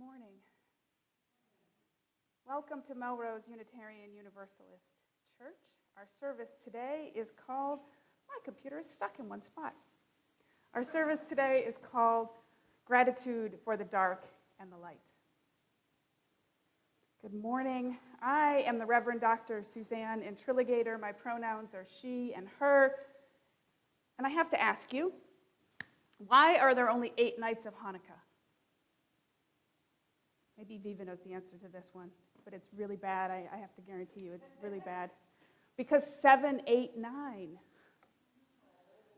morning. Welcome to Melrose Unitarian Universalist Church. Our service today is called, my computer is stuck in one spot. Our service today is called Gratitude for the Dark and the Light. Good morning. I am the Reverend Dr. Suzanne Intriligator. My pronouns are she and her. And I have to ask you, why are there only 8 nights of Hanukkah? Maybe Viva knows the answer to this one, but it's really bad. I have to guarantee you it's really bad. Because 7, 8, 9.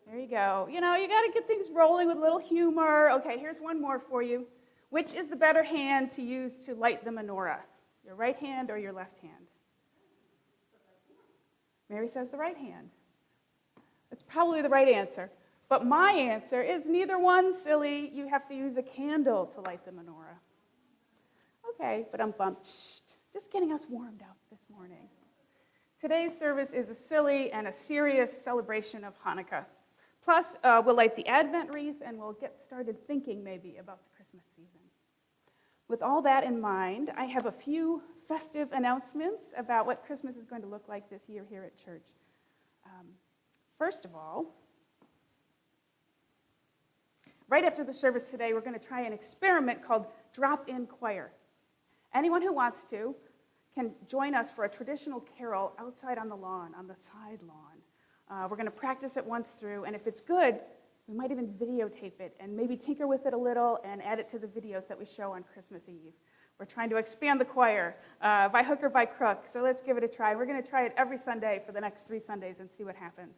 There you go. You know, you got to get things rolling with a little humor. Okay, here's one more for you. Which is the better hand to use to light the menorah? Your right hand or your left hand? Mary says the right hand. That's probably the right answer. But my answer is neither one, silly. You have to use a candle to light the menorah. Okay, but I'm bumped. Just getting us warmed up this morning. Today's service is a silly and a serious celebration of Hanukkah. Plus, we'll light the Advent wreath and we'll get started thinking maybe about the Christmas season. With all that in mind, I have a few festive announcements about what Christmas is going to look like this year here at church. First of all, right after the service today, we're going to try an experiment called drop-in choir. Anyone who wants to can join us for a traditional carol outside on the lawn, on the side lawn. We're going to practice it once through, and if it's good, we might even videotape it and maybe tinker with it a little and add it to the videos that we show on Christmas Eve. We're trying to expand the choir by hook or by crook, so let's give it a try. We're going to try it every Sunday for the next 3 Sundays and see what happens.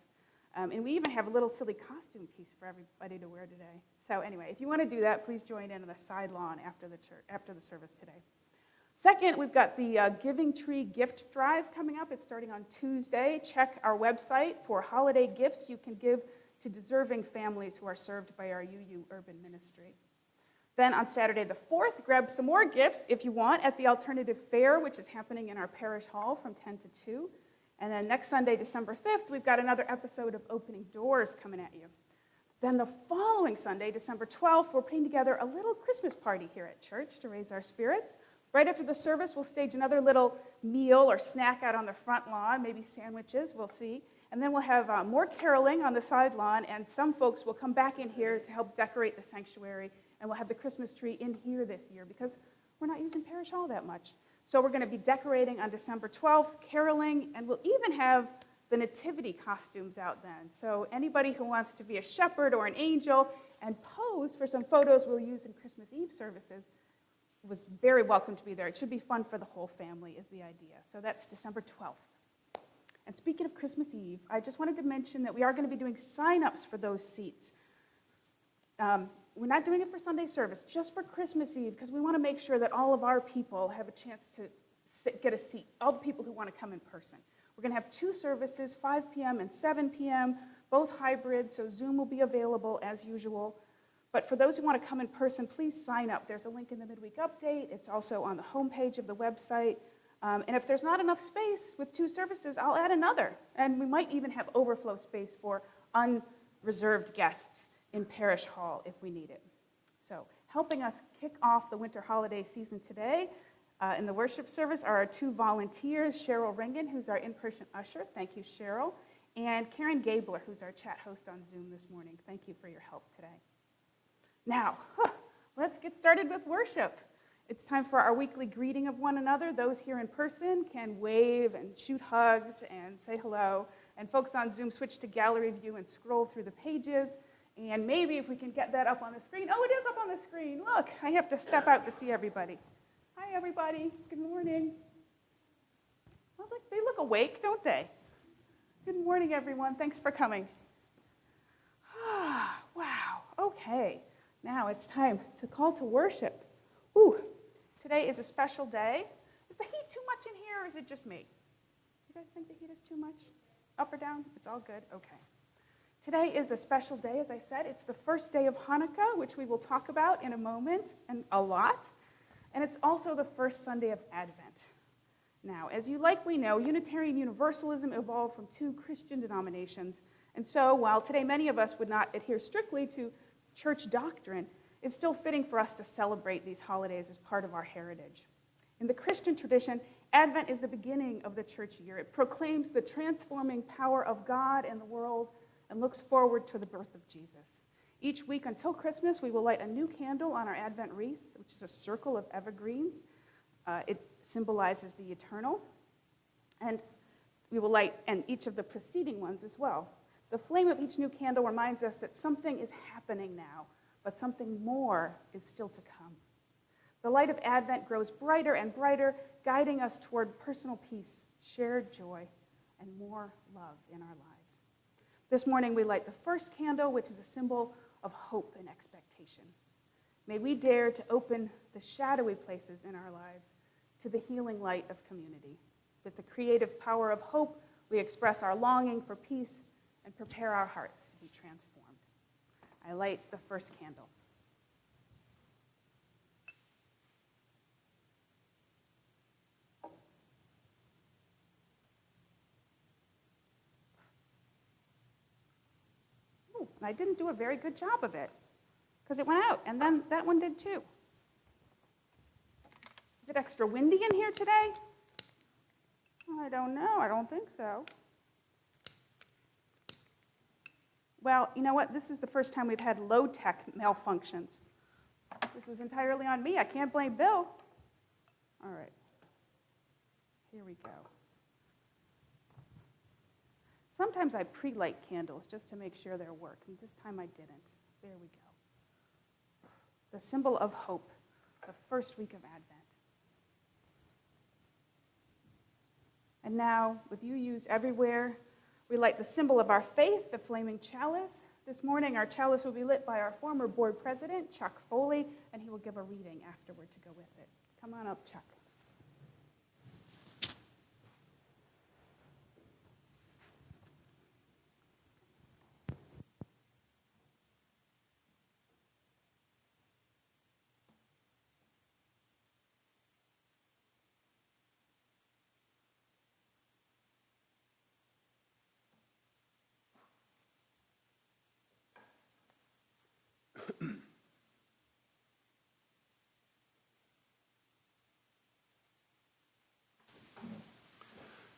And we even have a little silly costume piece for everybody to wear today. So anyway, if you want to do that, please join in on the side lawn after the service today. Second, we've got the Giving Tree Gift Drive coming up. It's starting on Tuesday. Check our website for holiday gifts you can give to deserving families who are served by our UU Urban Ministry. Then on Saturday the 4th, grab some more gifts if you want at the Alternative Fair, which is happening in our parish hall from 10 to 2. And then next Sunday, December 5th, we've got another episode of Opening Doors coming at you. Then the following Sunday, December 12th, we're putting together a little Christmas party here at church to raise our spirits. Right after the service, we'll stage another little meal or snack out on the front lawn, maybe sandwiches, we'll see. And then we'll have more caroling on the side lawn, and some folks will come back in here to help decorate the sanctuary, and we'll have the Christmas tree in here this year because we're not using parish hall that much. So we're going to be decorating on December 12th, caroling, and we'll even have the nativity costumes out then. So anybody who wants to be a shepherd or an angel and pose for some photos we'll use in Christmas Eve services was very welcome to be there. It should be fun for the whole family is the idea. So that's December 12th. And speaking of Christmas Eve, I just wanted to mention that we are going to be doing sign-ups for those seats. We're not doing it for Sunday service, just for Christmas Eve, because we want to make sure that all of our people have a chance to get a seat, all the people who want to come in person. We're going to have 2 services, 5 p.m. and 7 p.m., both hybrid, so Zoom will be available as usual. But for those who want to come in person, please sign up. There's a link in the midweek update. It's also on the homepage of the website. And if there's not enough space with 2 services, I'll add another. And we might even have overflow space for unreserved guests in Parish Hall if we need it. So helping us kick off the winter holiday season today in the worship service are our 2 volunteers, Cheryl Ringen, who's our in-person usher. Thank you, Cheryl. And Karen Gabler, who's our chat host on Zoom this morning. Thank you for your help today. Now, let's get started with worship. It's time for our weekly greeting of one another. Those here in person can wave and shoot hugs and say hello. And folks on Zoom switch to gallery view and scroll through the pages. And maybe if we can get that up on the screen. Oh, it is up on the screen. Look, I have to step out to see everybody. Hi, everybody. Good morning. Well, they look awake, don't they? Good morning, everyone. Thanks for coming. Wow. Okay. Now it's time to call to worship. Ooh, today is a special day. Is the heat too much in here, or is it just me? You guys think the heat is too much? Up or down? It's all good? Okay. Today is a special day, as I said. It's the first day of Hanukkah, which we will talk about in a moment, and a lot. And it's also the first Sunday of Advent. Now, as you likely know, Unitarian Universalism evolved from 2 Christian denominations. And so, while today many of us would not adhere strictly to church doctrine, it's still fitting for us to celebrate these holidays as part of our heritage. In the Christian tradition, Advent is the beginning of the church year. It proclaims the transforming power of God in the world and looks forward to the birth of Jesus. Each week until Christmas, we will light a new candle on our Advent wreath, which is a circle of evergreens. It symbolizes the eternal. And we will light each of the preceding ones as well. The flame of each new candle reminds us that something is happening now, but something more is still to come. The light of Advent grows brighter and brighter, guiding us toward personal peace, shared joy, and more love in our lives. This morning we light the first candle, which is a symbol of hope and expectation. May we dare to open the shadowy places in our lives to the healing light of community. With the creative power of hope, we express our longing for peace and prepare our hearts to be transformed. I light the first candle. Ooh, and I didn't do a very good job of it because it went out, and then that one did too. Is it extra windy in here today? I don't know. I don't think so. Well, you know what? This is the first time we've had low-tech malfunctions. This is entirely on me. I can't blame Bill. All right. Here we go. Sometimes I pre-light candles just to make sure they'll work, and this time I didn't. There we go. The symbol of hope, the first week of Advent. And now, with you used everywhere, we light the symbol of our faith, the flaming chalice. This morning, our chalice will be lit by our former board president, Chuck Foley, and he will give a reading afterward to go with it. Come on up, Chuck.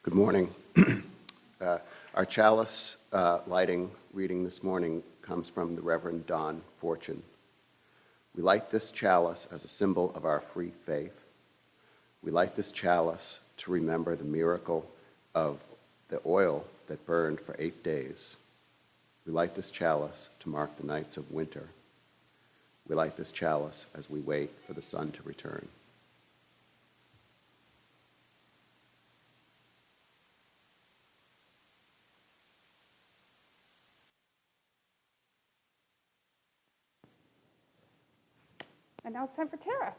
Good morning. Our chalice lighting reading this morning comes from the Reverend Don Fortune. We light this chalice as a symbol of our free faith. We light this chalice to remember the miracle of the oil that burned for 8 days. We light this chalice to mark the nights of winter. We light this chalice as we wait for the sun to return. And now it's time for Tara.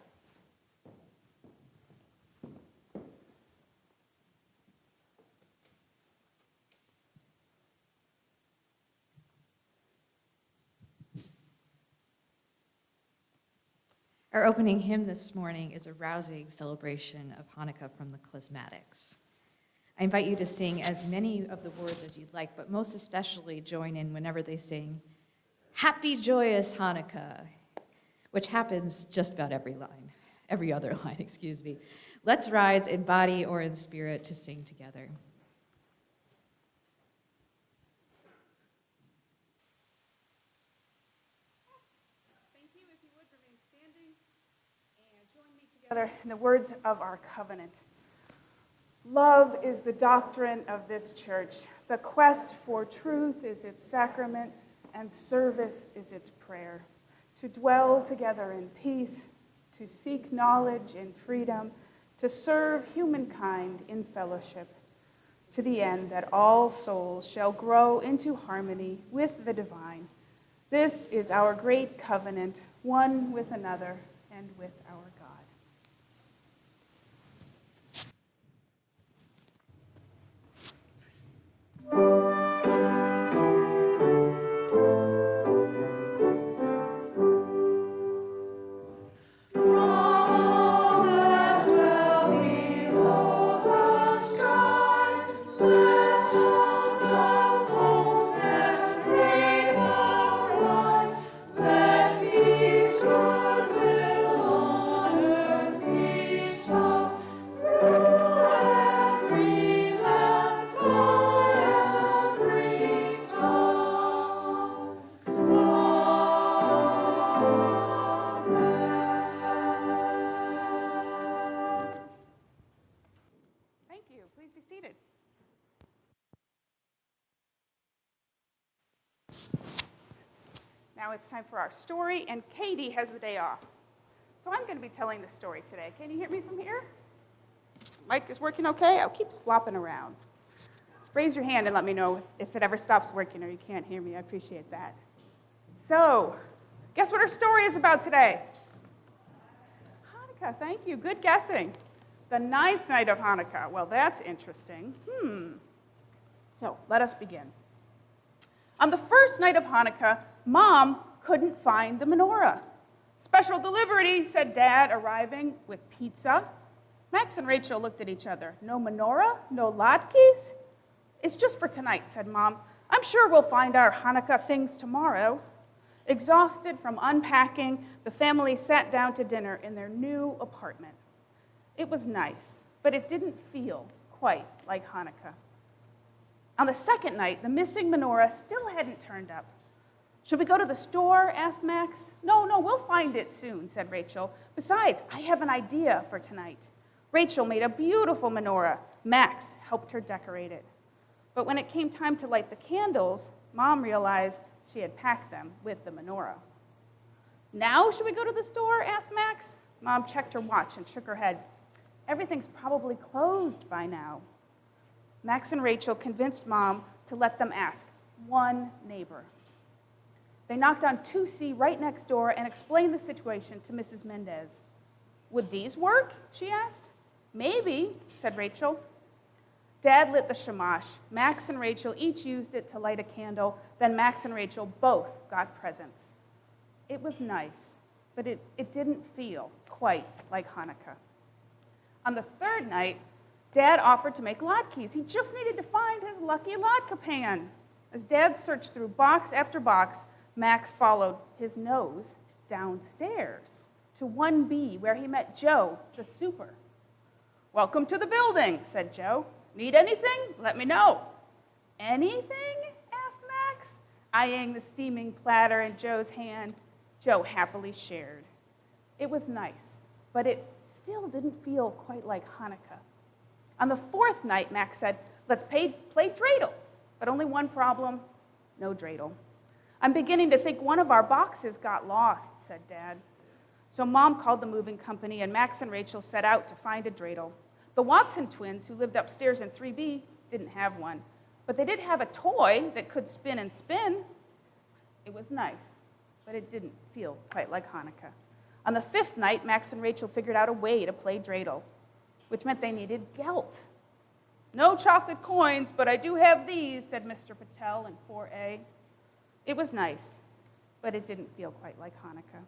Our opening hymn this morning is a rousing celebration of Hanukkah from the Klezmatics. I invite you to sing as many of the words as you'd like, but most especially join in whenever they sing, "Happy Joyous Hanukkah," which happens just about every other line, excuse me. Let's rise in body or in spirit to sing together. Thank you. If you would remain standing and join me together in the words of our covenant. Love is the doctrine of this church. The quest for truth is its sacrament, and service is its prayer. To dwell together in peace, to seek knowledge in freedom, to serve humankind in fellowship, to the end that all souls shall grow into harmony with the divine. This is our great covenant, one with another and with our God. Let peace now it's time for our story, and Katie has the day off. So I'm going to be telling the story today. Can you hear me from here? Mic is working okay? I'll keep flopping around. Raise your hand and let me know if it ever stops working or you can't hear me. I appreciate that. So, guess what our story is about today? Hanukkah, thank you. Good guessing. The 9th night of Hanukkah. Well, that's interesting. So, let us begin. On the first night of Hanukkah, Mom couldn't find the menorah. Special delivery, said Dad, arriving with pizza. Max and Rachel looked at each other. No menorah? No latkes? It's just for tonight, said Mom. I'm sure we'll find our Hanukkah things tomorrow. Exhausted from unpacking, the family sat down to dinner in their new apartment. It was nice, but it didn't feel quite like Hanukkah. On the second night, the missing menorah still hadn't turned up. Should we go to the store? Asked Max. No, we'll find it soon, said Rachel. Besides, I have an idea for tonight. Rachel made a beautiful menorah. Max helped her decorate it. But when it came time to light the candles, Mom realized she had packed them with the menorah. Now should we go to the store? Asked Max. Mom checked her watch and shook her head. Everything's probably closed by now. Max and Rachel convinced Mom to let them ask one neighbor. They knocked on 2C right next door and explained the situation to Mrs. Mendez. Would these work? She asked. Maybe, said Rachel. Dad lit the shamash. Max and Rachel each used it to light a candle. Then Max and Rachel both got presents. It was nice, but it didn't feel quite like Hanukkah. On the third night, Dad offered to make latkes. He just needed to find his lucky latke pan. As Dad searched through box after box, Max followed his nose downstairs to 1B, where he met Joe, the super. Welcome to the building, said Joe. Need anything? Let me know. Anything? Asked Max, eyeing the steaming platter in Joe's hand. Joe happily shared. It was nice, but it still didn't feel quite like Hanukkah. On the fourth night, Max said, let's play dreidel. But only one problem, no dreidel. I'm beginning to think one of our boxes got lost, said Dad. So Mom called the moving company, and Max and Rachel set out to find a dreidel. The Watson twins, who lived upstairs in 3B, didn't have one. But they did have a toy that could spin and spin. It was nice, but it didn't feel quite like Hanukkah. On the fifth night, Max and Rachel figured out a way to play dreidel, which meant they needed gelt. No chocolate coins, but I do have these, said Mr. Patel in 4A. It was nice, but it didn't feel quite like Hanukkah.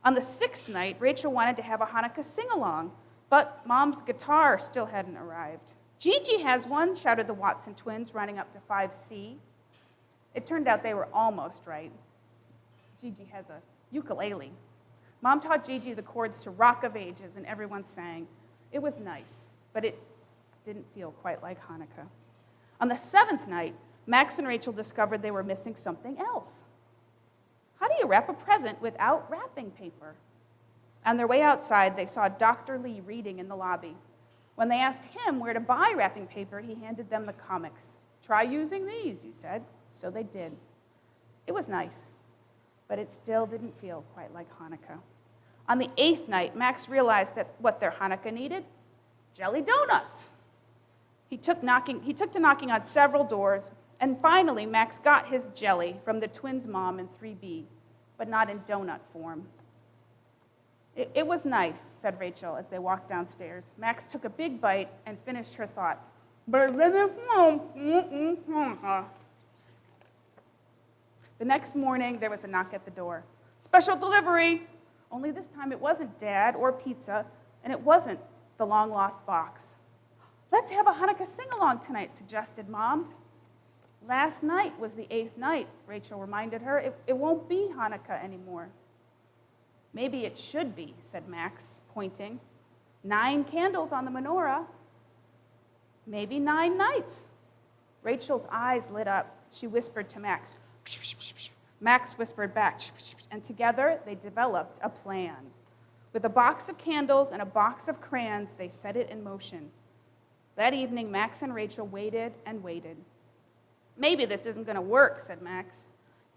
On the sixth night, Rachel wanted to have a Hanukkah sing-along, but Mom's guitar still hadn't arrived. Gigi has one, shouted the Watson twins, running up to 5C. It turned out they were almost right. Gigi has a ukulele. Mom taught Gigi the chords to Rock of Ages, and everyone sang. It was nice, but it didn't feel quite like Hanukkah. On the seventh night, Max and Rachel discovered they were missing something else. How do you wrap a present without wrapping paper? On their way outside, they saw Dr. Lee reading in the lobby. When they asked him where to buy wrapping paper, he handed them the comics. Try using these, he said. So they did. It was nice, but it still didn't feel quite like Hanukkah. On the eighth night, Max realized that what their Hanukkah needed, jelly donuts. He took to knocking on several doors, and finally Max got his jelly from the twins' mom in 3B, but not in donut form. It was nice, said Rachel as they walked downstairs. Max took a big bite and finished her thought. The next morning, there was a knock at the door. Special delivery! Only this time it wasn't Dad or pizza, and it wasn't the long-lost box. Let's have a Hanukkah sing-along tonight, suggested Mom. Last night was the 8th night, Rachel reminded her. It won't be Hanukkah anymore. Maybe it should be, said Max, pointing. 9 candles on the menorah. Maybe 9 nights. Rachel's eyes lit up. She whispered to Max. Max whispered back, and together they developed a plan. With a box of candles and a box of crayons, they set it in motion. That evening, Max and Rachel waited and waited. Maybe this isn't going to work, said Max.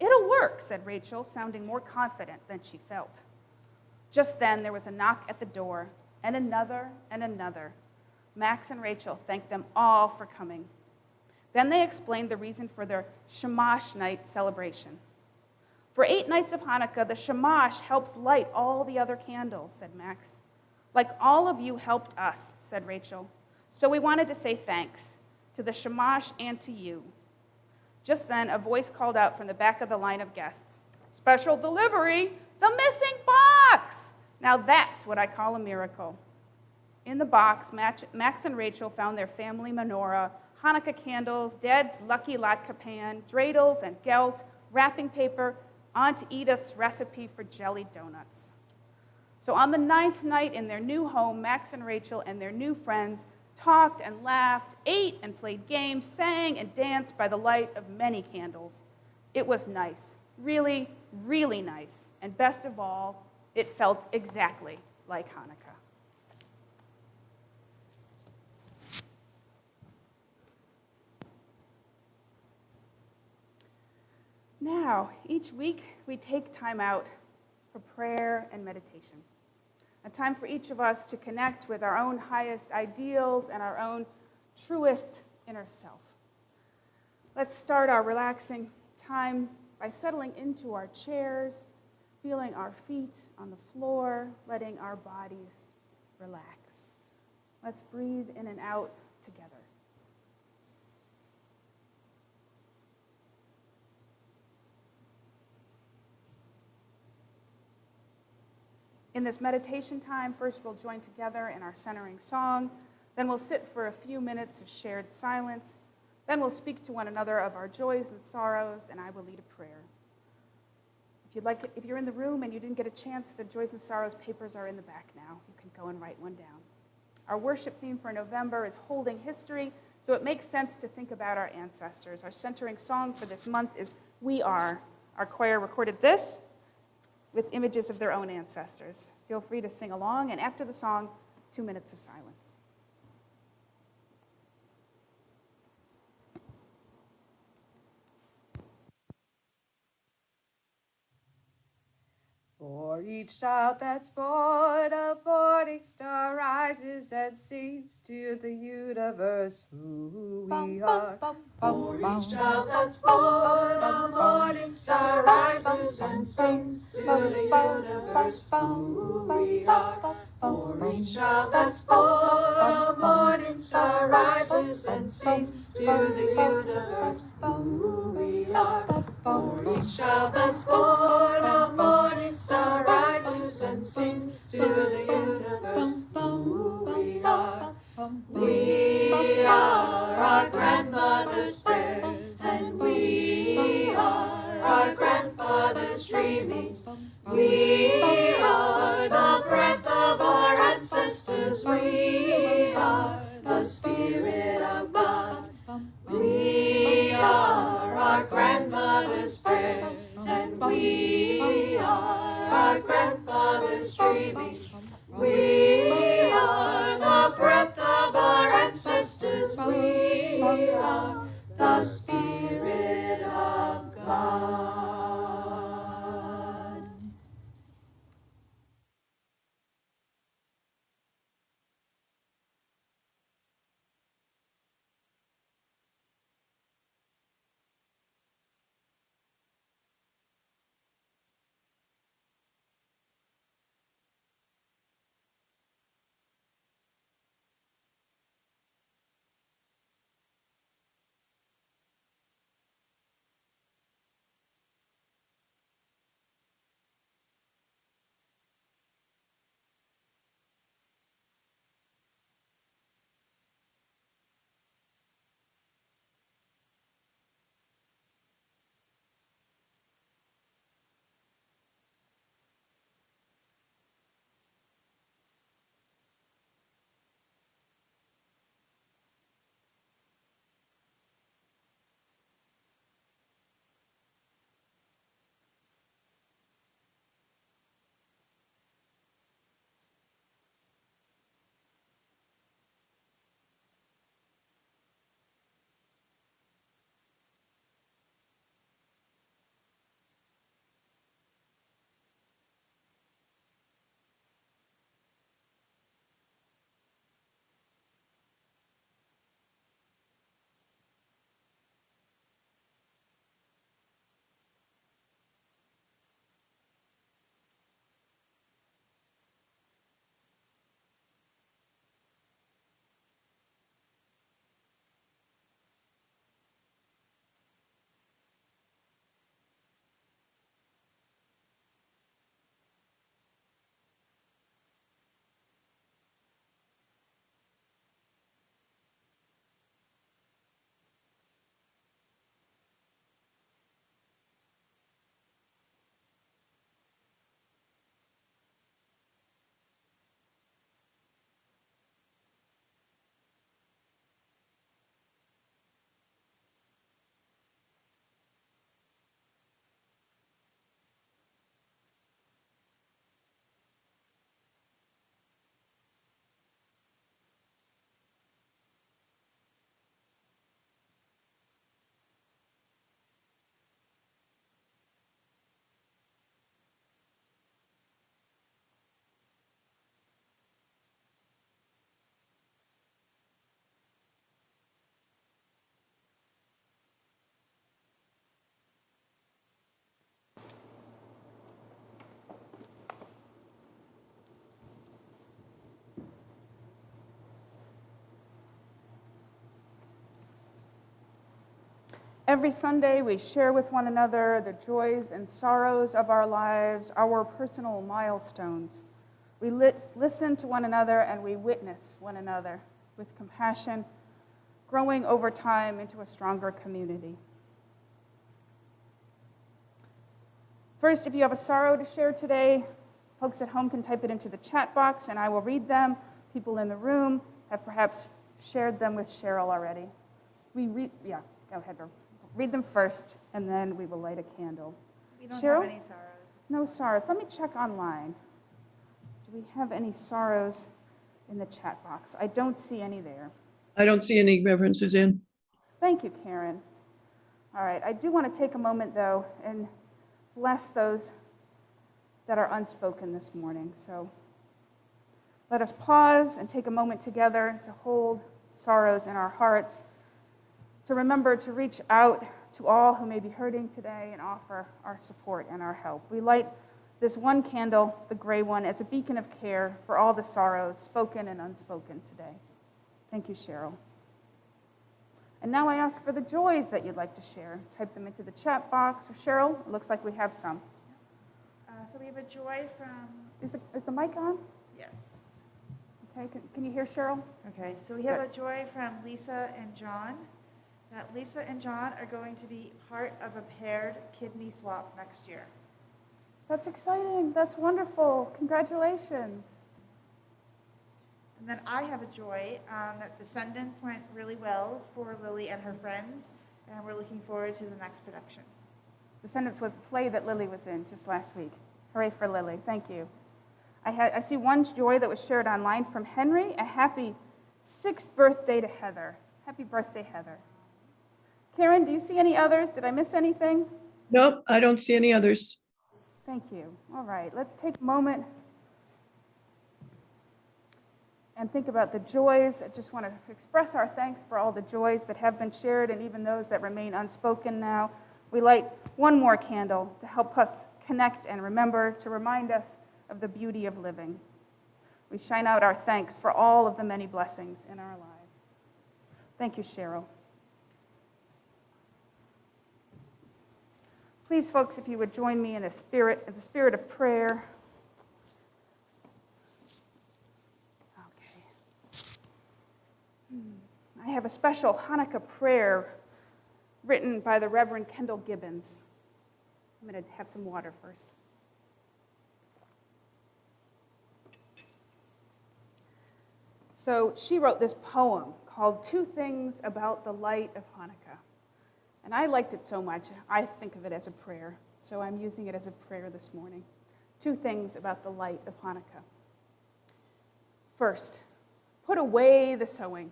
It'll work, said Rachel, sounding more confident than she felt. Just then, there was a knock at the door, and another and another. Max and Rachel thanked them all for coming. Then they explained the reason for their Shamash night celebration. For 8 nights of Hanukkah, the Shamash helps light all the other candles, said Max. Like all of you helped us, said Rachel. So we wanted to say thanks to the Shamash and to you. Just then, a voice called out from the back of the line of guests, "Special delivery, the missing box!" Now that's what I call a miracle. In the box, Max and Rachel found their family menorah, Hanukkah candles, Dad's lucky latke pan, dreidels and gelt, wrapping paper, Aunt Edith's recipe for jelly donuts. So on the 9th night in their new home, Max and Rachel and their new friends talked and laughed, ate and played games, sang and danced by the light of many candles. It was nice, really, really nice. And best of all, it felt exactly like Hanukkah. Now, each week we take time out for prayer and meditation. A time for each of us to connect with our own highest ideals and our own truest inner self. Let's start our relaxing time by settling into our chairs, feeling our feet on the floor, letting our bodies relax. Let's breathe in and out together. In this meditation time, first we'll join together in our centering song, then we'll sit for a few minutes of shared silence, then we'll speak to one another of our joys and sorrows, and I will lead a prayer. If you're in the room and you didn't get a chance, the joys and sorrows papers are in the back now. You can go and write one down. Our worship theme for November is Holding History, so it makes sense to think about our ancestors. Our centering song for this month is We Are. Our choir recorded this with images of their own ancestors. Feel free to sing along, and after the song, 2 minutes of silence. For each child that's born, a morning star rises and sings to the universe who we are. For each child that's born, a morning star rises and sings to the universe who we are. For each child that's born, a morning star rises and sings to the universe who we are. For each child that's born, a morning star rises and sings to the universe who we are. We are our grandmother's prayers, and we are our grandfather's dreamings. We are the breath of our ancestors. We are the Spirit of God. We are our grandmother's prayers, and we are our grandfather's dreamings. We are the breath of our ancestors. We are the Spirit of God. Every Sunday, we share with one another the joys and sorrows of our lives, our personal milestones. We listen to one another and we witness one another with compassion, growing over time into a stronger community. First, if you have a sorrow to share today, folks at home can type it into the chat box and I will read them. People in the room have perhaps shared them with Cheryl already. Go ahead, read them first and then we will light a candle. We don't Cheryl? have any sorrows. No sorrows. Let me check online. Do we have any sorrows in the chat box? I don't see any there. I don't see any references in. Thank you, Karen. All right, I do want to take a moment, though, and bless those that are unspoken this morning. So let us pause and take a moment together to hold sorrows in our hearts, to remember to reach out to all who may be hurting today and offer our support and our help. We light this one candle, the gray one, as a beacon of care for all the sorrows, spoken and unspoken today. Thank you, Cheryl. And now I ask for the joys that you'd like to share. Type them into the chat box. Or Cheryl, it looks like we have some. So we have a joy from, Is the mic on? yes. Okay, can you hear Cheryl? Okay, so we have a joy from Lisa and John, that Lisa and John are going to be part of a paired kidney swap next year. That's exciting. That's wonderful. Congratulations. And then I have a joy that Descendants went really well for Lily and her friends, and we're looking forward to the next production. Descendants was a play that Lily was in just last week. Hooray for Lily. Thank you. I see one joy that was shared online from Henry. A happy 6th birthday to Heather. Happy birthday, Heather. Karen, do you see any others? Did I miss anything? Nope, I don't see any others. Thank you. All right, let's take a moment and think about the joys. I just want to express our thanks for all the joys that have been shared and even those that remain unspoken now. We light one more candle to help us connect and remember, to remind us of the beauty of living. We shine out our thanks for all of the many blessings in our lives. Thank you, Cheryl. Please, folks, if you would join me in the spirit of prayer. I have a special Hanukkah prayer written by the Reverend Kendall Gibbons. I'm going to have some water first. So she wrote this poem called 2 Things About the Light of Hanukkah. And I liked it so much, I think of it as a prayer. So I'm using it as a prayer this morning. 2 things about the light of Hanukkah. First, put away the sewing.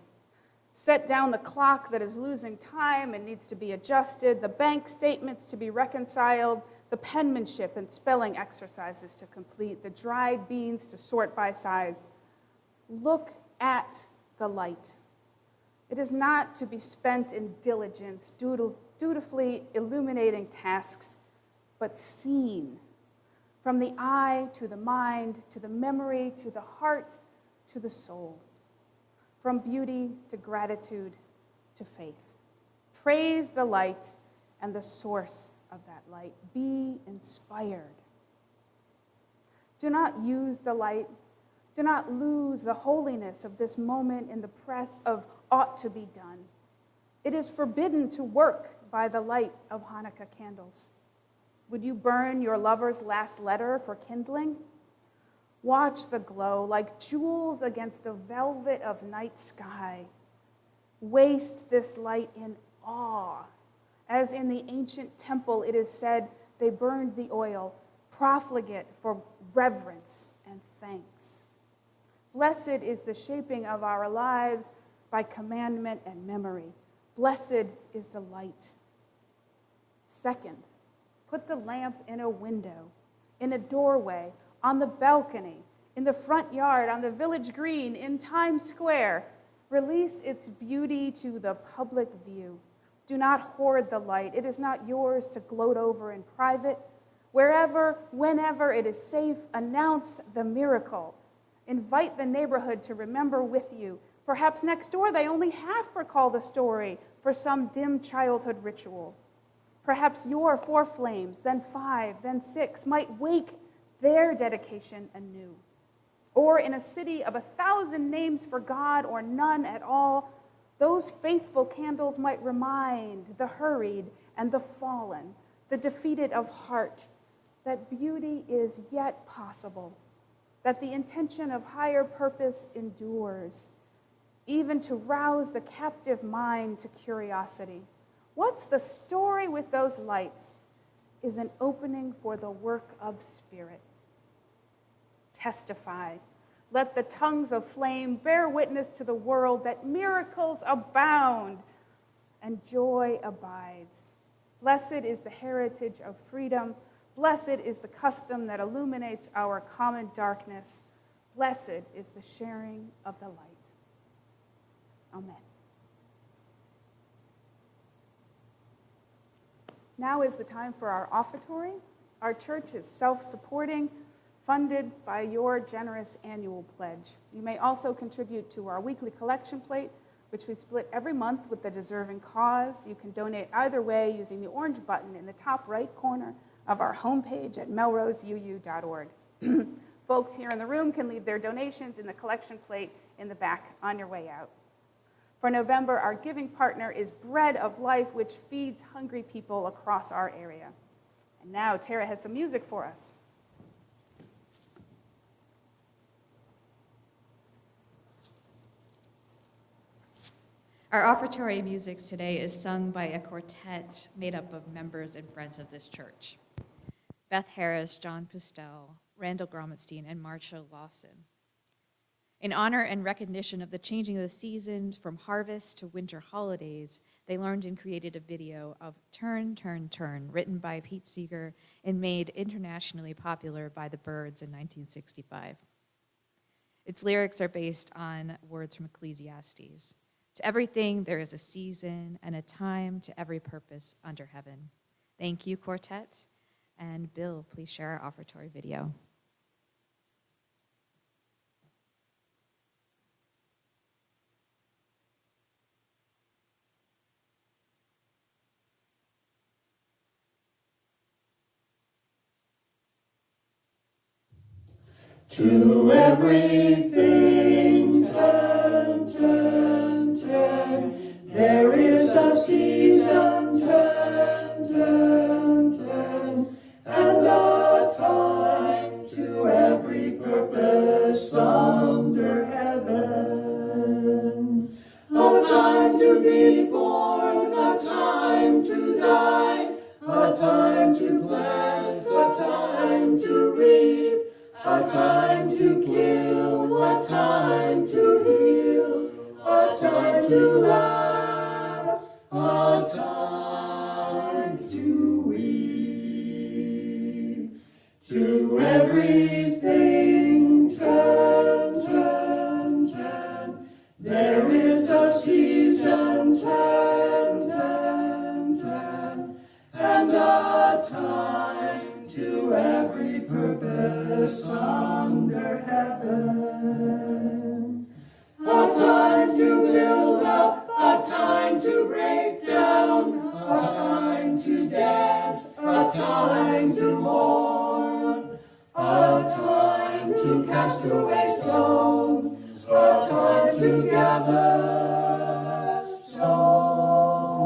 Set down the clock that is losing time and needs to be adjusted, the bank statements to be reconciled, the penmanship and spelling exercises to complete, the dried beans to sort by size. Look at the light. It is not to be spent in diligence, dutifully illuminating tasks, but seen from the eye to the mind, to the memory, to the heart, to the soul. From beauty to gratitude to faith. Praise the light and the source of that light. Be inspired. Do not use the light. Do not lose the holiness of this moment in the press of ought to be done. It is forbidden to work by the light of Hanukkah candles. Would you burn your lover's last letter for kindling? Watch the glow like jewels against the velvet of night sky. Waste this light in awe. As in the ancient temple it is said, they burned the oil, profligate for reverence and thanks. Blessed is the shaping of our lives by commandment and memory. Blessed is the light. Second, put the lamp in a window, in a doorway, on the balcony, in the front yard, on the village green, in Times Square. Release its beauty to the public view. Do not hoard the light. It is not yours to gloat over in private. Wherever, whenever it is safe, announce the miracle. Invite the neighborhood to remember with you. Perhaps next door they only half recall the story for some dim childhood ritual. Perhaps your 4 flames, then 5, then 6, might wake their dedication anew. Or in a city of 1,000 names for God or none at all, those faithful candles might remind the hurried and the fallen, the defeated of heart, that beauty is yet possible, that the intention of higher purpose endures, even to rouse the captive mind to curiosity. What's the story with those lights is an opening for the work of Spirit. Testify. Let the tongues of flame bear witness to the world that miracles abound and joy abides. Blessed is the heritage of freedom. Blessed is the custom that illuminates our common darkness. Blessed is the sharing of the light. Amen. Now is the time for our offertory. Our church is self-supporting, funded by your generous annual pledge. You may also contribute to our weekly collection plate, which we split every month with the deserving cause. You can donate either way using the orange button in the top right corner of our homepage at melroseuu.org. Folks here in the room can leave their donations in the collection plate in the back on your way out. For November, our giving partner is Bread of Life, which feeds hungry people across our area. And now Tara has some music for us. Our offertory music today is sung by a quartet made up of members and friends of this church: Beth Harris, John Pustel, Randall Gromitstein, and Marcia Lawson. In honor and recognition of the changing of the seasons from harvest to winter holidays, they learned and created a video of Turn, Turn, Turn, written by Pete Seeger and made internationally popular by the Byrds in 1965. Its lyrics are based on words from Ecclesiastes. To everything there is a season and a time to every purpose under heaven. Thank you, quartet. And Bill, please share our offertory video. To everything turn, turn, turn. There is a season, turn, turn, turn. And a time to every purpose under heaven. A time to be born, a time to die, a time to plant, a time to reap, a time to kill, a time to heal, a time to laugh, a time to weep. To everything turn, turn, turn. There is a season, turn, turn, turn. And a time to every purpose under heaven. A time to build up, a time to break down, a time to dance, a time to mourn, a time to cast away stones, a time to gather stones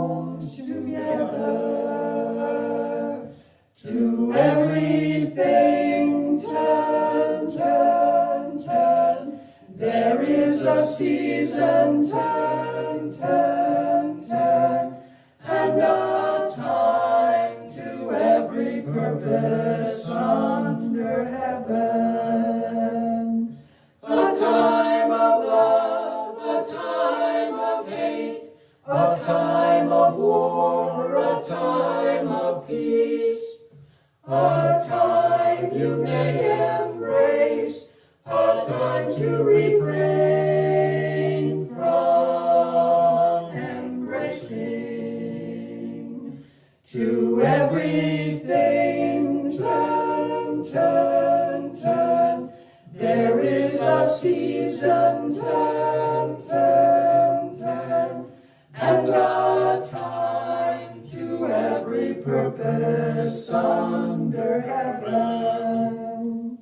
together. To everything turn, turn, turn. There is a season, turn, turn, turn. And a time to every purpose under heaven. A time of love, a time of hate, a time of war, a time of peace. A time you may embrace, a time to refrain from embracing. To everything turn, turn, turn. There is a season, turn, turn. purpose under heaven.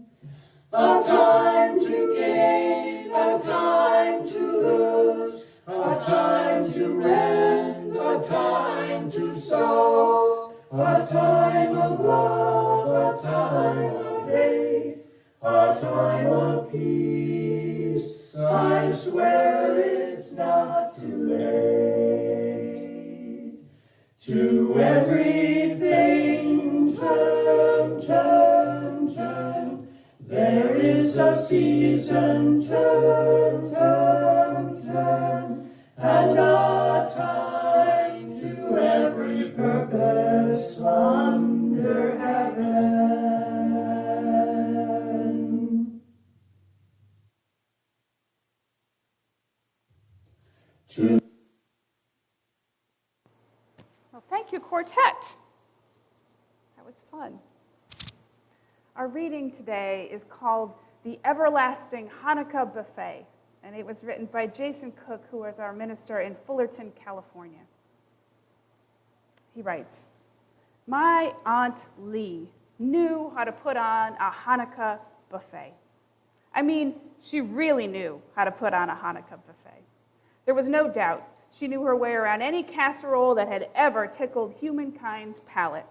A time to gain, a time to lose, a time to rend, a time to sow, a time of love, a time of hate, a time of peace. I swear it's not too late. To everything turn, turn, turn. There is a season, turn, turn, turn, and a time to every purpose under heaven. Well, thank you, quartet. That was fun. Our reading today is called The Everlasting Hanukkah Buffet, and it was written by Jason Cook, who is our minister in Fullerton, California. He writes, "My Aunt Lee knew how to put on a Hanukkah buffet. I mean, she really knew how to put on a Hanukkah buffet. There was no doubt she knew her way around any casserole that had ever tickled humankind's palate.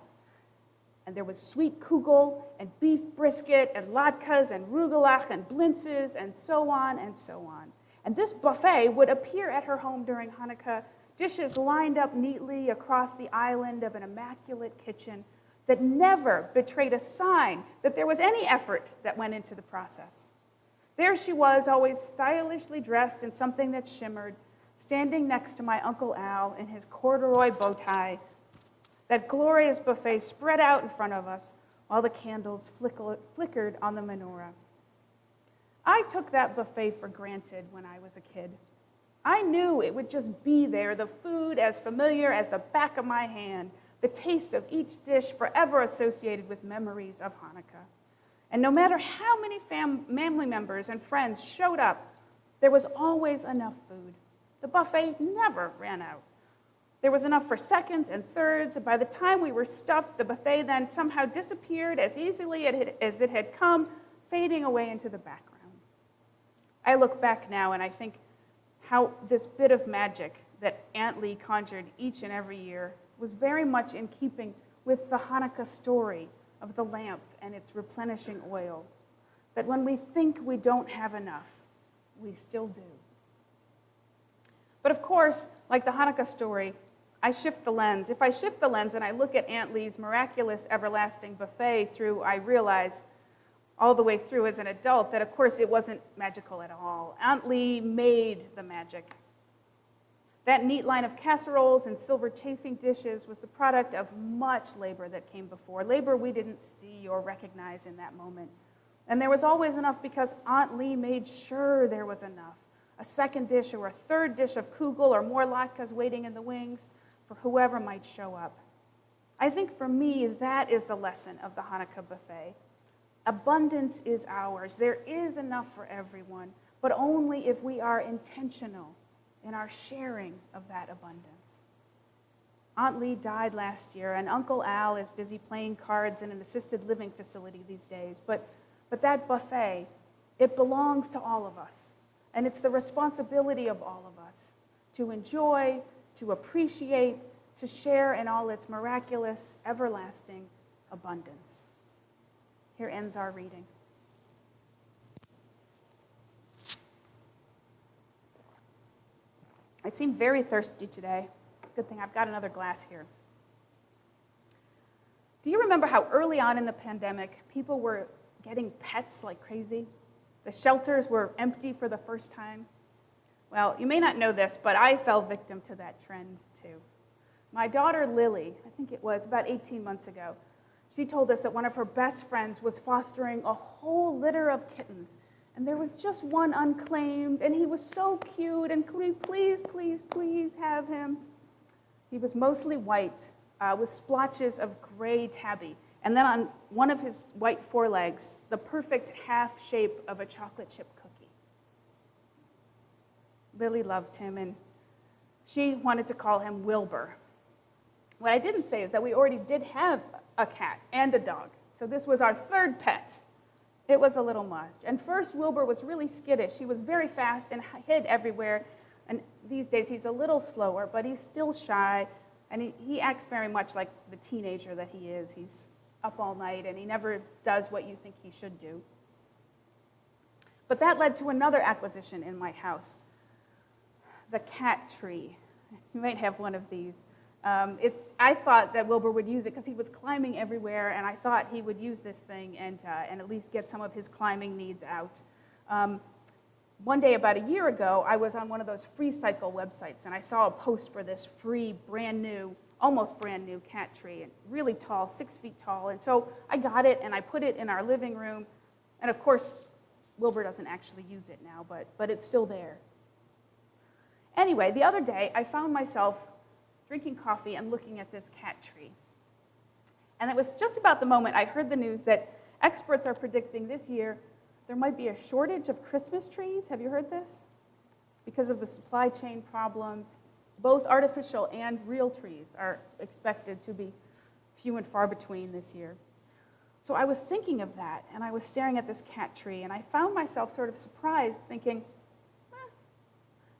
And there was sweet kugel and beef brisket and latkes and rugelach and blintzes and so on and so on. And this buffet would appear at her home during Hanukkah, dishes lined up neatly across the island of an immaculate kitchen that never betrayed a sign that there was any effort that went into the process. There she was, always stylishly dressed in something that shimmered, standing next to my Uncle Al in his corduroy bow tie. That glorious buffet spread out in front of us while the candles flickered on the menorah. I took that buffet for granted when I was a kid. I knew it would just be there, the food as familiar as the back of my hand, the taste of each dish forever associated with memories of Hanukkah. And no matter how many family members and friends showed up, there was always enough food. The buffet never ran out. There was enough for seconds and thirds, and by the time we were stuffed, the buffet then somehow disappeared as easily as it had come, fading away into the background. I look back now and I think how this bit of magic that Aunt Lee conjured each and every year was very much in keeping with the Hanukkah story of the lamp and its replenishing oil, that when we think we don't have enough, we still do. But of course, like the Hanukkah story, I shift the lens. If I shift the lens and I look at Aunt Lee's miraculous everlasting buffet through, I realize all the way through as an adult that, of course, it wasn't magical at all. Aunt Lee made the magic. That neat line of casseroles and silver chafing dishes was the product of much labor that came before, labor we didn't see or recognize in that moment. And there was always enough because Aunt Lee made sure there was enough. A second dish or a third dish of kugel or more latkes waiting in the wings for whoever might show up. I think for me, that is the lesson of the Hanukkah buffet. Abundance is ours. There is enough for everyone, but only if we are intentional in our sharing of that abundance. Aunt Lee died last year, and Uncle Al is busy playing cards in an assisted living facility these days, but that buffet, it belongs to all of us. And it's the responsibility of all of us to enjoy, to appreciate, to share in all its miraculous, everlasting abundance. Here ends our reading. I seem very thirsty today. Good thing I've got another glass here. Do you remember how early on in the pandemic, people were getting pets like crazy? The shelters were empty for the first time. Well, you may not know this, but I fell victim to that trend too. My daughter Lily, I think it was about 18 months ago, she told us that one of her best friends was fostering a whole litter of kittens, and there was just one unclaimed, and he was so cute, and could we please, please, please have him? He was mostly white, with splotches of gray tabby. And then on one of his white forelegs, the perfect half shape of a chocolate chip cookie. Lily loved him, and she wanted to call him Wilbur. What I didn't say is that we already did have a cat and a dog. So this was our third pet. It was a little must. And first, Wilbur was really skittish. He was very fast and hid everywhere. And these days, he's a little slower, but he's still shy. And he acts very much like the teenager that he is. He's up all night, and he never does what you think he should do. But that led to another acquisition in my house, the cat tree. You might have one of these. I thought that Wilbur would use it because he was climbing everywhere, and I thought he would use this thing and at least get some of his climbing needs out. One day about a year ago, I was on one of those free cycle websites, and I saw a post for this free, brand new, almost brand new cat tree, and really tall, 6 feet tall. And so I got it, and I put it in our living room. And of course, Wilbur doesn't actually use it now, but it's still there. Anyway, the other day, I found myself drinking coffee and looking at this cat tree. And it was just about the moment I heard the news that experts are predicting this year there might be a shortage of Christmas trees. Have you heard this? Because of the supply chain problems, both artificial and real trees are expected to be few and far between this year. So I was thinking of that, and I was staring at this cat tree, and I found myself sort of surprised, thinking,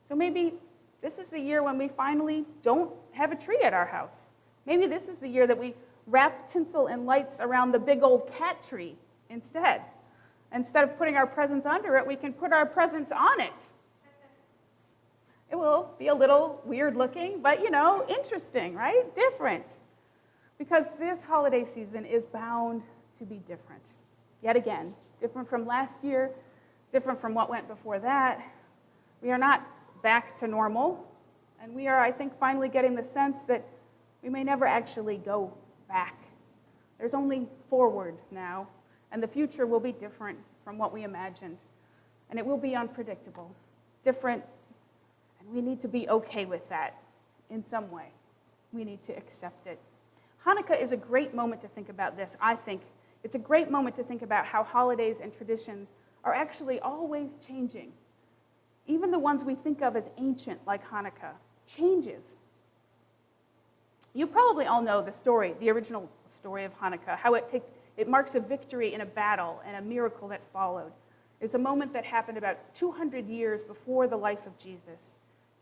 so maybe this is the year when we finally don't have a tree at our house. Maybe this is the year that we wrap tinsel and lights around the big old cat tree instead. Instead of putting our presents under it, we can put our presents on it. It will be a little weird looking, but interesting, right? Different. Because this holiday season is bound to be different. Yet again, different from last year, different from what went before that. We are not back to normal, and we are, I think, finally getting the sense that we may never actually go back. There's only forward now, and the future will be different from what we imagined, and it will be unpredictable, different, and we need to be okay with that in some way. We need to accept it. Hanukkah is a great moment to think about this, I think. It's a great moment to think about how holidays and traditions are actually always changing. Even the ones we think of as ancient, like Hanukkah, changes. You probably all know the story, the original story of Hanukkah, how it marks a victory in a battle and a miracle that followed. It's a moment that happened about 200 years before the life of Jesus.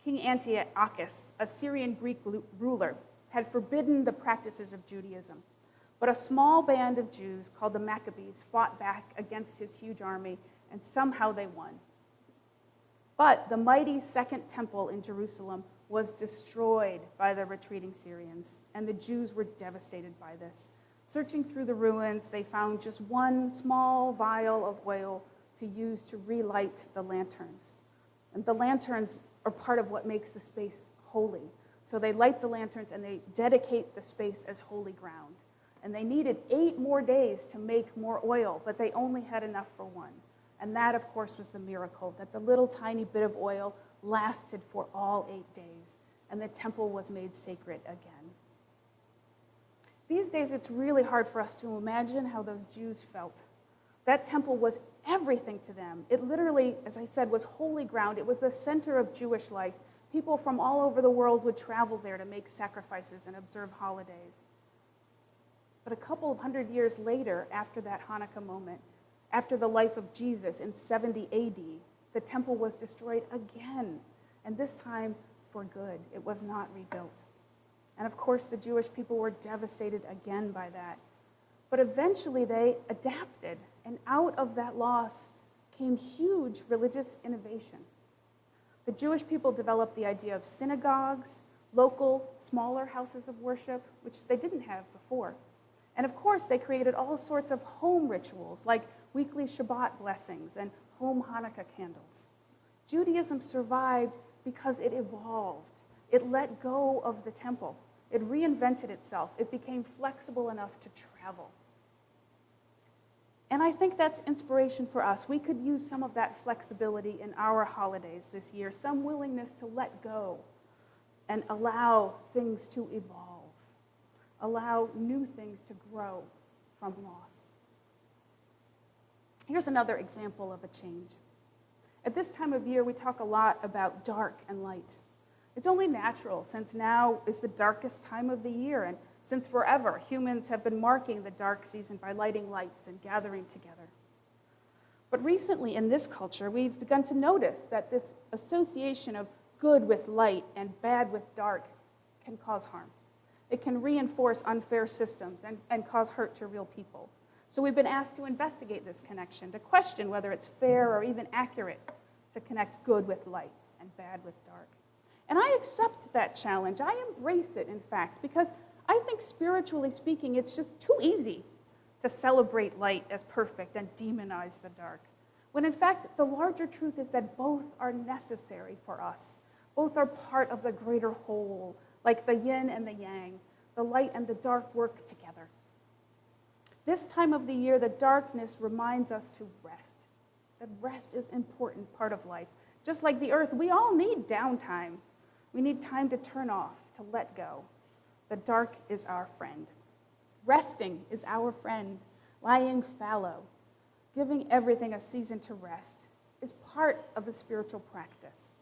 King Antiochus, a Syrian Greek ruler, had forbidden the practices of Judaism. But a small band of Jews called the Maccabees fought back against his huge army, and somehow they won. But the mighty Second Temple in Jerusalem was destroyed by the retreating Syrians, and the Jews were devastated by this. Searching through the ruins, they found just one small vial of oil to use to relight the lanterns. And the lanterns are part of what makes the space holy. So they light the lanterns and they dedicate the space as holy ground. And they needed 8 more days to make more oil, but they only had enough for one. And that, of course, was the miracle, that the little tiny bit of oil lasted for all 8 days, and the temple was made sacred again. These days, it's really hard for us to imagine how those Jews felt. That temple was everything to them. It literally, as I said, was holy ground. It was the center of Jewish life. People from all over the world would travel there to make sacrifices and observe holidays. But a couple of hundred years later, after that Hanukkah moment, after the life of Jesus in 70 AD, the temple was destroyed again, and this time for good. It was not rebuilt. And of course, the Jewish people were devastated again by that. But eventually they adapted, and out of that loss came huge religious innovation. The Jewish people developed the idea of synagogues, local, smaller houses of worship, which they didn't have before. And of course, they created all sorts of home rituals, like weekly Shabbat blessings and home Hanukkah candles. Judaism survived because it evolved. It let go of the temple. It reinvented itself. It became flexible enough to travel. And I think that's inspiration for us. We could use some of that flexibility in our holidays this year, some willingness to let go and allow things to evolve, allow new things to grow from loss. Here's another example of a change. At this time of year, we talk a lot about dark and light. It's only natural, since now is the darkest time of the year, and Since forever, humans have been marking the dark season by lighting lights and gathering together. But recently in this culture, we've begun to notice that this association of good with light and bad with dark can cause harm. It can reinforce unfair systems and cause hurt to real people. So we've been asked to investigate this connection, to question whether it's fair or even accurate to connect good with light and bad with dark. And I accept that challenge. I embrace it, in fact, because I think spiritually speaking, it's just too easy to celebrate light as perfect and demonize the dark, when in fact, the larger truth is that both are necessary for us. Both are part of the greater whole, like the yin and the yang. The light and the dark work together. This time of the year, the darkness reminds us to rest. That rest is an important part of life. Just like the earth, we all need downtime. We need time to turn off, to let go. The dark is our friend. Resting is our friend. Lying fallow, giving everything a season to rest, is part of the spiritual practice.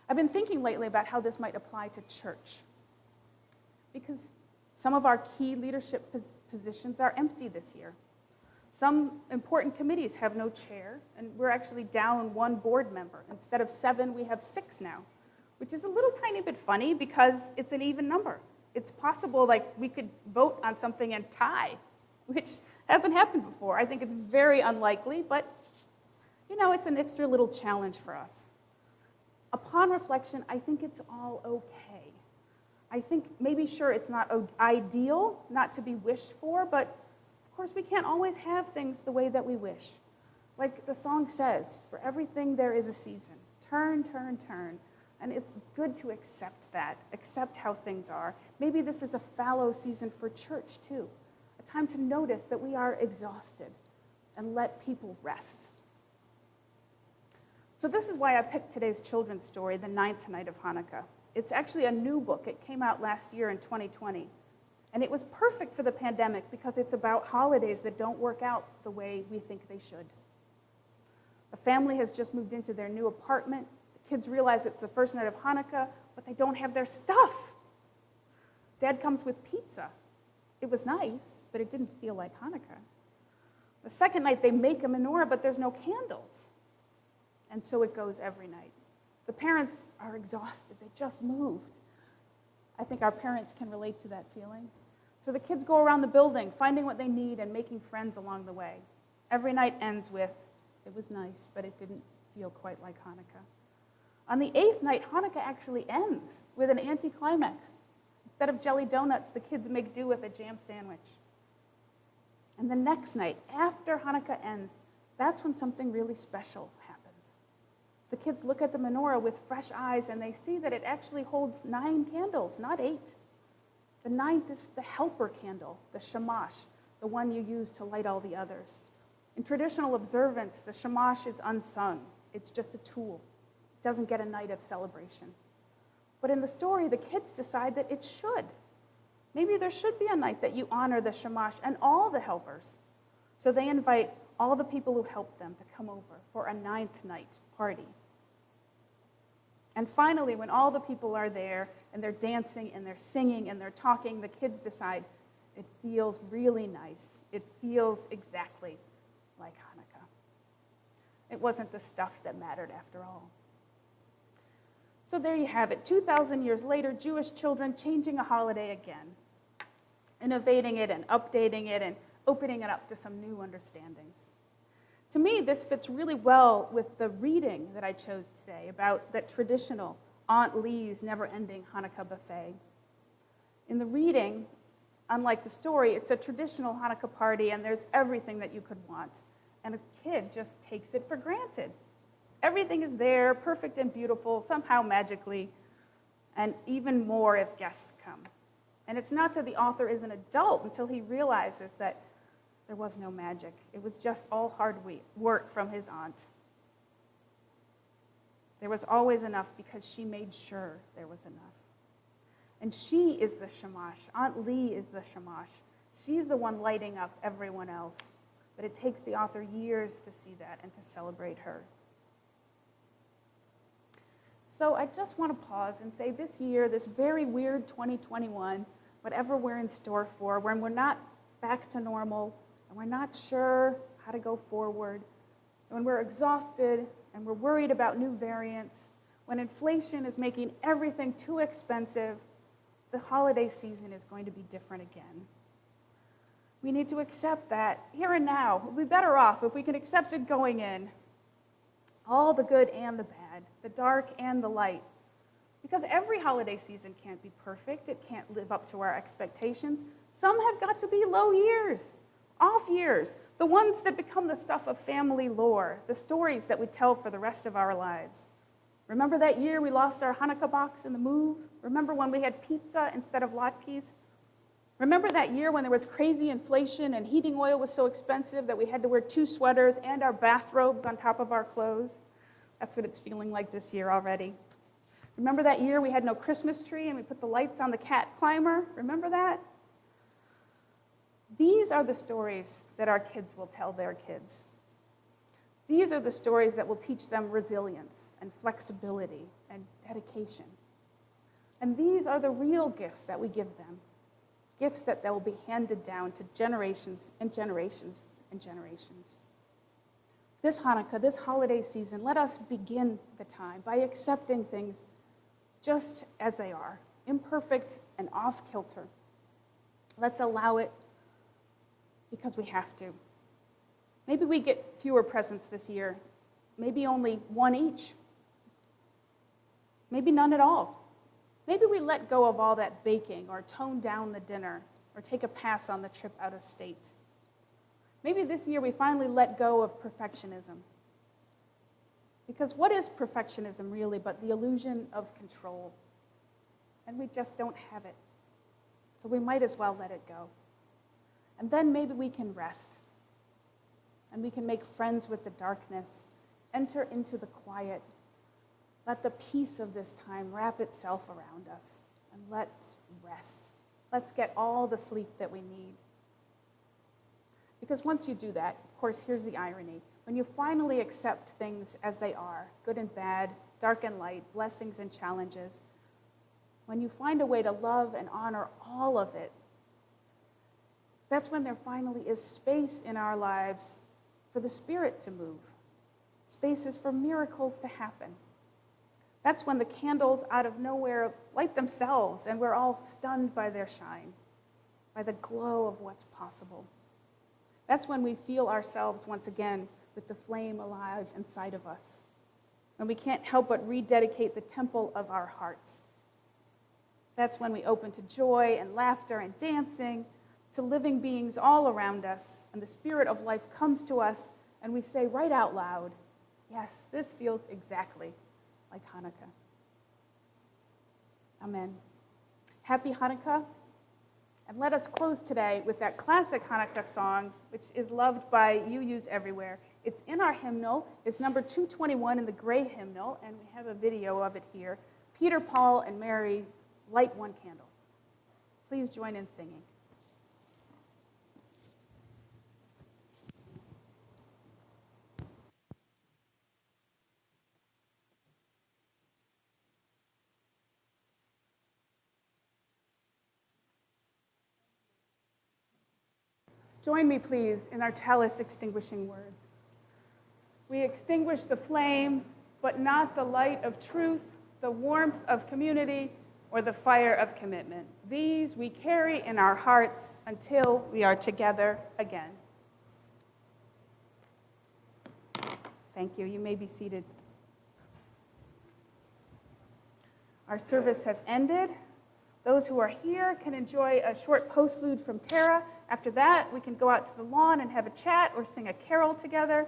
I've been thinking lately about how this might apply to church, because some of our key leadership positions are empty this year. Some important committees have no chair, and we're actually down one board member. Instead of 7, we have 6 now, which is a little tiny bit funny because it's an even number. It's possible, like, we could vote on something and tie, which hasn't happened before. I think it's very unlikely, but, you know, it's an extra little challenge for us. Upon reflection, I think it's all okay. I think maybe, sure, it's not ideal, not to be wished for, but of course we can't always have things the way that we wish. Like the song says, for everything there is a season. Turn, turn, turn. And it's good to accept that, accept how things are. Maybe this is a fallow season for church too, a time to notice that we are exhausted and let people rest. So this is why I picked today's children's story, The Ninth Night of Hanukkah. It's actually a new book. It came out last year in 2020. And it was perfect for the pandemic because it's about holidays that don't work out the way we think they should. The family has just moved into their new apartment. The kids realize it's the first night of Hanukkah, but they don't have their stuff. Dad comes with pizza. It was nice, but it didn't feel like Hanukkah. The second night, they make a menorah, but there's no candles. And so it goes every night. The parents are exhausted. They just moved. I think our parents can relate to that feeling. So the kids go around the building, finding what they need and making friends along the way. Every night ends with, it was nice, but it didn't feel quite like Hanukkah. On the 8th night, Hanukkah actually ends with an anticlimax. Instead of jelly donuts, the kids make do with a jam sandwich. And the next night, after Hanukkah ends, that's when something really special happens. The kids look at the menorah with fresh eyes, and they see that it actually holds 9 candles, not 8. The 9th is the helper candle, the shamash, the one you use to light all the others. In traditional observance, the shamash is unsung. It's just a tool. It doesn't get a night of celebration. But in the story, the kids decide that it should. Maybe there should be a night that you honor the shamash and all the helpers. So they invite all the people who helped them to come over for a 9th night party. And finally, when all the people are there and they're dancing and they're singing and they're talking, the kids decide it feels really nice. It feels exactly like Hanukkah. It wasn't the stuff that mattered after all. So there you have it. 2,000 years later, Jewish children changing a holiday again, innovating it and updating it and opening it up to some new understandings. To me, this fits really well with the reading that I chose today about that traditional Aunt Lee's never-ending Hanukkah buffet. In the reading, unlike the story, it's a traditional Hanukkah party and there's everything that you could want. And a kid just takes it for granted. Everything is there, perfect and beautiful, somehow magically, and even more if guests come. And it's not till the author is an adult until he realizes that there was no magic. It was just all hard work from his aunt. There was always enough because she made sure there was enough. And she is the shamash. Aunt Lee is the shamash. She's the one lighting up everyone else. But it takes the author years to see that and to celebrate her. So I just want to pause and say this year, this very weird 2021, whatever we're in store for, when we're not back to normal and we're not sure how to go forward, when we're exhausted and we're worried about new variants, when inflation is making everything too expensive, the holiday season is going to be different again. We need to accept that here and now. We'll be better off if we can accept it going in. All the good and the bad, the dark and the light. Because every holiday season can't be perfect. It can't live up to our expectations. Some have got to be low years, off years, the ones that become the stuff of family lore, the stories that we tell for the rest of our lives. Remember that year we lost our Hanukkah box in the move? Remember when we had pizza instead of latkes? Remember that year when there was crazy inflation and heating oil was so expensive that we had to wear 2 sweaters and our bathrobes on top of our clothes? That's what it's feeling like this year already. Remember that year we had no Christmas tree and we put the lights on the cat climber? Remember that? These are the stories that our kids will tell their kids. These are the stories that will teach them resilience and flexibility and dedication. And these are the real gifts that we give them. Gifts that will be handed down to generations and generations and generations. This Hanukkah, this holiday season, let us begin the time by accepting things just as they are, imperfect and off-kilter. Let's allow it because we have to. Maybe we get fewer presents this year, maybe only 1 each, maybe none at all. Maybe we let go of all that baking or tone down the dinner or take a pass on the trip out of state. Maybe this year we finally let go of perfectionism. Because what is perfectionism really but the illusion of control? And we just don't have it. So we might as well let it go. And then maybe we can rest. And we can make friends with the darkness, enter into the quiet. Let the peace of this time wrap itself around us, and let's rest. Let's get all the sleep that we need. Because once you do that, of course, here's the irony. When you finally accept things as they are, good and bad, dark and light, blessings and challenges, when you find a way to love and honor all of it, that's when there finally is space in our lives for the Spirit to move, spaces for miracles to happen. That's when the candles out of nowhere light themselves and we're all stunned by their shine, by the glow of what's possible. That's when we feel ourselves once again with the flame alive inside of us. And we can't help but rededicate the temple of our hearts. That's when we open to joy and laughter and dancing, to living beings all around us, and the spirit of life comes to us, and we say right out loud, yes, this feels exactly like Hanukkah. Amen. Happy Hanukkah. And let us close today with that classic Hanukkah song, which is loved by UUs everywhere. It's in our hymnal. It's number 221 in the gray hymnal, and we have a video of it here. Peter, Paul, and Mary light one candle. Please join in singing. Join me, please, in our chalice extinguishing words. We extinguish the flame, but not the light of truth, the warmth of community, or the fire of commitment. These we carry in our hearts until we are together again. Thank you. You may be seated. Our service has ended. Those who are here can enjoy a short postlude from Tara. After that, we can go out to the lawn and have a chat or sing a carol together.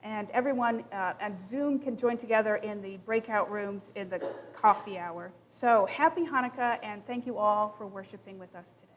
And everyone on Zoom can join together in the breakout rooms in the coffee hour. So happy Hanukkah, and thank you all for worshiping with us today.